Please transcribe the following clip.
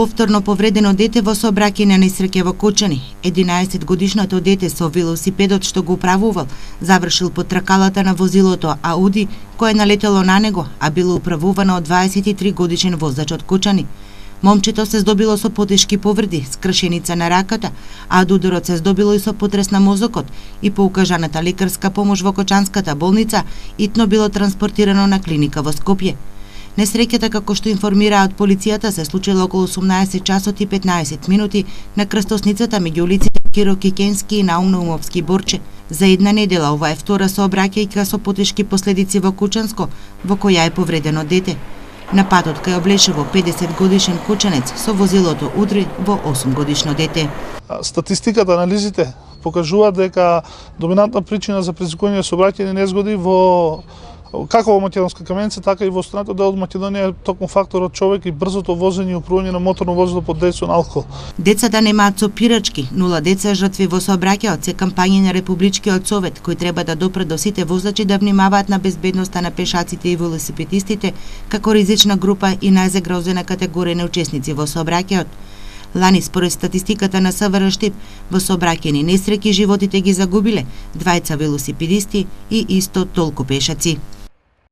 Повторно повредено дете во сообраќајна несреќа во Кочани. 11-годишното дете со велосипедот што го управувал завршил под тракалата на возилото Ауди, кое налетело на него, а било управувано од 23-годишен возач од Кочани. Момчето се здобило со потешки повреди, скршеница на раката, а од ударот се здобило и со потрес на мозокот и по укажаната лекарска помош во Кочанската болница итно било транспортирано на клиника во Скопје. Несреќата, како што информираат полицијата, се случила околу 18 часот и 15 минути на крстосницата меѓу улиците Киро Кикенски и Наум Наумовски Борче. За една недела ова е втора сообраќајка со потешки последици во Кучанско, во која е повредено дете. На патот кај облешево 50-годишен кучанец со возилото удри во 8-годишно дете. Статистиката, анализите покажуваат дека доминантна причина за предизвикување сообраќајни незгоди како во Македонска Каменица, така и во останатиот дел од Македонија е токму факторот човек и брзото возење и управување на моторно возило под дејство на алкохол. Децата немаат сопирачки, 0 деца жртви во сообраќајот се кампањи на Републичкиот совет кој треба да допре до сите возачи да внимаваат на безбедноста на пешаците и велосипедистите како ризична група и најзагрозена категорија на учесници во сообраќајот. Лани, според статистиката на СВР Штип, во сообраќајни несреќи животите ги загубиле 2 велосипедисти и исто толку пешаци.